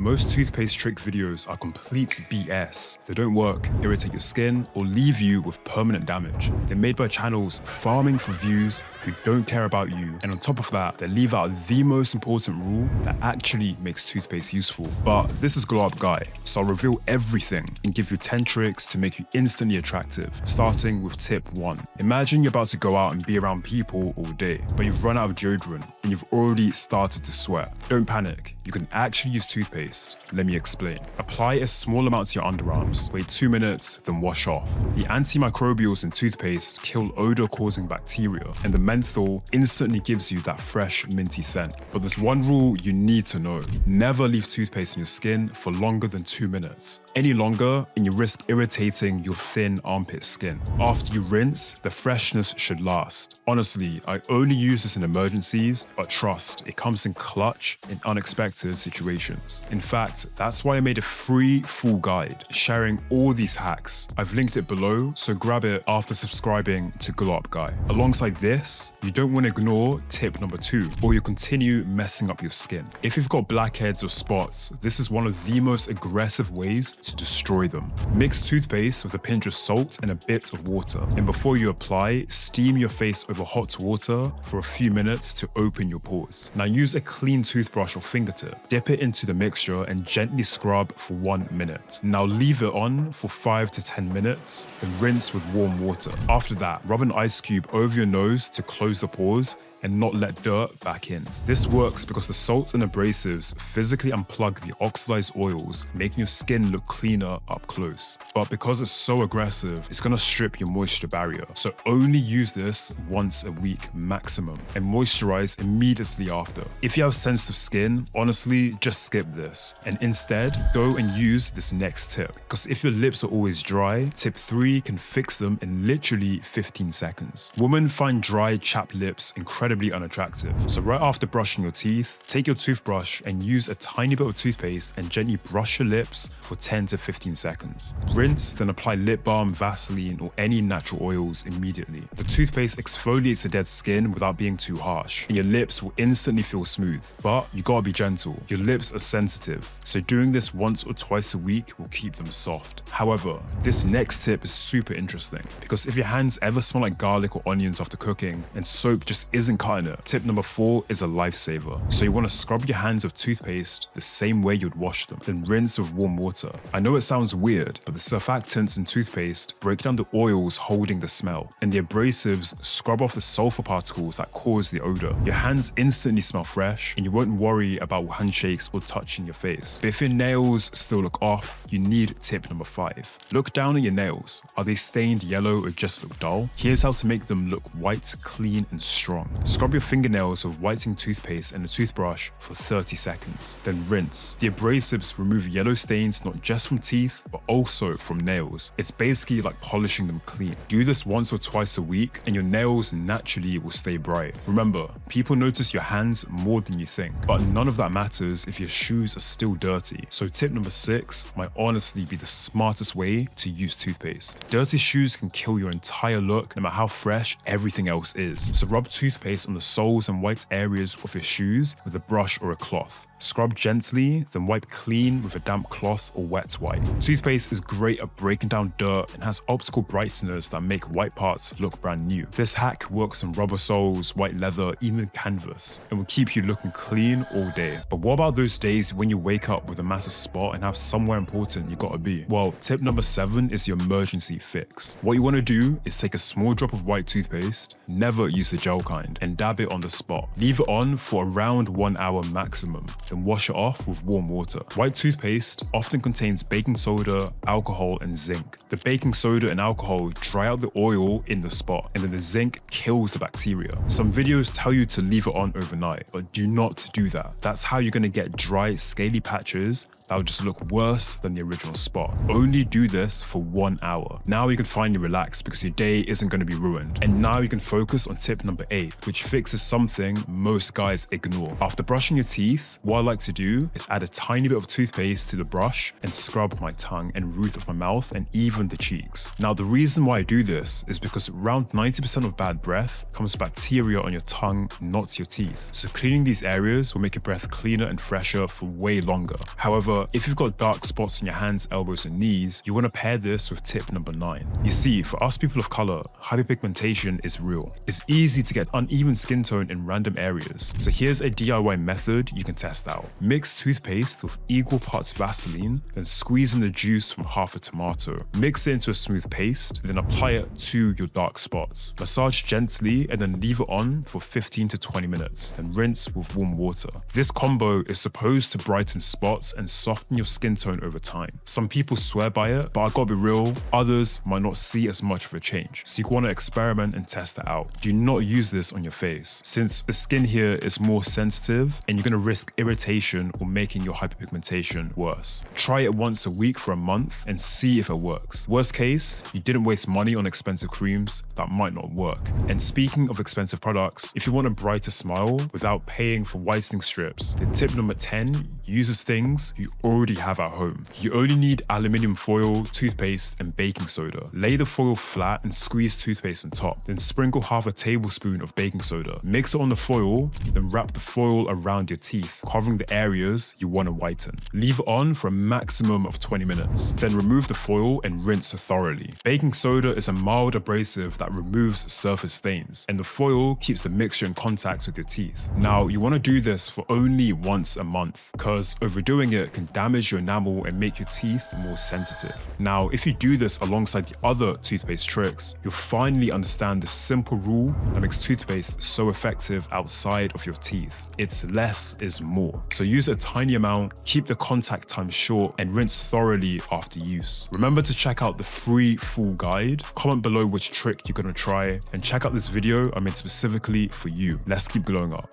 Most toothpaste trick videos are complete BS. They don't work, irritate your skin, or leave you with permanent damage. They're made by channels farming for views who don't care about you, and on top of that, they leave out the most important rule that actually makes toothpaste useful. But this is Glowup Guy, so I'll reveal everything and give you 10 tricks to make you instantly attractive, starting with tip 1. Imagine you're about to go out and be around people all day, but you've run out of deodorant and you've already started to sweat. Don't panic, you can actually use toothpaste. Let me explain. Apply a small amount to your underarms, wait 2 minutes, then wash off. The antimicrobials in toothpaste kill odor-causing bacteria, and the menthol instantly gives you that fresh, minty scent. But there's one rule you need to know. Never leave toothpaste in your skin for longer than 2 minutes. Any longer, and you risk irritating your thin armpit skin. After you rinse, the freshness should last. Honestly, I only use this in emergencies, but trust, it comes in clutch in unexpected situations. In fact, that's why I made a free full guide sharing all these hacks. I've linked it below, so grab it after subscribing to Glowup Guy. Alongside this, you don't want to ignore tip number 2, or you'll continue messing up your skin. If you've got blackheads or spots, this is one of the most aggressive ways to destroy them. Mix toothpaste with a pinch of salt and a bit of water, and before you apply, steam your face over hot water for a few minutes to open your pores. Now use a clean toothbrush or fingertip, dip it into the mixture and gently scrub for 1 minute. Now leave it on for 5 to 10 minutes, then rinse with warm water. After that, rub an ice cube over your nose to close the pores and not let dirt back in. This works because the salts and abrasives physically unplug the oxidized oils, making your skin look cleaner up close. But because it's so aggressive, it's gonna strip your moisture barrier. So only use this once a week maximum, and moisturize immediately after. If you have sensitive skin, honestly, just skip this. And instead, go and use this next tip. Because if your lips are always dry, tip 3 can fix them in literally 15 seconds. Women find dry, chapped lips incredibly unattractive. So right after brushing your teeth, take your toothbrush and use a tiny bit of toothpaste and gently brush your lips for 10 to 15 seconds. Rinse, then apply lip balm, Vaseline, or any natural oils immediately. The toothpaste exfoliates the dead skin without being too harsh, and your lips will instantly feel smooth. But you gotta be gentle. Your lips are sensitive, so doing this once or twice a week will keep them soft. However, this next tip is super interesting, because if your hands ever smell like garlic or onions after cooking, and soap just isn't cutting it, tip number 4 is a lifesaver. So you want to scrub your hands with toothpaste the same way you'd wash them, then rinse with warm water. I know it sounds weird, but the surfactants in toothpaste break down the oils holding the smell, and the abrasives scrub off the sulfur particles that cause the odor. Your hands instantly smell fresh, and you won't worry about handshakes or touching your face. But if your nails still look off, you need tip number 5. Look down at your nails. Are they stained yellow or just look dull? Here's how to make them look white, clean, and strong. Scrub your fingernails with whitening toothpaste and a toothbrush for 30 seconds, then rinse. The abrasives remove yellow stains not just from teeth, but also from nails. It's basically like polishing them clean. Do this once or twice a week, and your nails naturally will stay bright. Remember, people notice your hands more than you think, but none of that matters if your shoes are still dirty. So tip number 6 might honestly be the smartest way to use toothpaste. Dirty shoes can kill your entire look, no matter how fresh everything else is. So rub toothpaste on the soles and white areas of your shoes with a brush or a cloth. Scrub gently, then wipe clean with a damp cloth or wet wipe. Toothpaste is great at breaking down dirt and has optical brighteners that make white parts look brand new. This hack works on rubber soles, white leather, even canvas, and will keep you looking clean all day. But what about those days when you wake up with a massive spot and have somewhere important you gotta be? Well, tip number 7 is your emergency fix. What you wanna do is take a small drop of white toothpaste, never use the gel kind, and dab it on the spot. Leave it on for around 1 hour maximum, then wash it off with warm water. White toothpaste often contains baking soda, alcohol, and zinc. The baking soda and alcohol dry out the oil in the spot, and then the zinc kills the bacteria. Some videos tell you to leave it on overnight, but do not do that. That's how you're gonna get dry, scaly patches that will just look worse than the original spot. Only do this for 1 hour. Now you can finally relax because your day isn't gonna be ruined. And now you can focus on tip number 8, which which fixes something most guys ignore. After brushing your teeth, what I like to do is add a tiny bit of toothpaste to the brush and scrub my tongue and roof of my mouth and even the cheeks. Now, the reason why I do this is because around 90% of bad breath comes from bacteria on your tongue, not your teeth. So cleaning these areas will make your breath cleaner and fresher for way longer. However, if you've got dark spots on your hands, elbows, and knees, you want to pair this with tip number 9. You see, for us people of color, hyperpigmentation is real. It's easy to get uneven skin tone in random areas. So here's a DIY method you can test out. Mix toothpaste with equal parts Vaseline, then squeeze in the juice from half a tomato. Mix it into a smooth paste, then apply it to your dark spots. Massage gently and then leave it on for 15 to 20 minutes, and rinse with warm water. This combo is supposed to brighten spots and soften your skin tone over time. Some people swear by it, but I gotta be real, others might not see as much of a change. So you want to experiment and test it out. Do not use this on your face, since the skin here is more sensitive and you're gonna risk irritation or making your hyperpigmentation worse. Try it once a week for a month and see if it works. Worst case, you didn't waste money on expensive creams that might not work. And speaking of expensive products, if you want a brighter smile without paying for whitening strips, the tip number 10 uses things you already have at home. You only need aluminium foil, toothpaste, and baking soda. Lay the foil flat and squeeze toothpaste on top. Then sprinkle half a tablespoon of baking soda. Mix it on the foil, then wrap the foil around your teeth, covering the areas you want to whiten. Leave it on for a maximum of 20 minutes. Then remove the foil and rinse thoroughly. Baking soda is a mild abrasive that removes surface stains, and the foil keeps the mixture in contact with your teeth. Now, you want to do this for only once a month, because overdoing it can damage your enamel and make your teeth more sensitive. Now, if you do this alongside the other toothpaste tricks, you'll finally understand the simple rule that makes toothpaste so effective outside of your teeth. It's less is more. So use a tiny amount, keep the contact time short, and rinse thoroughly after use. Remember to check out the free full guide, comment below which trick you're gonna try, and check out this video I made specifically for you. Let's keep glowing up.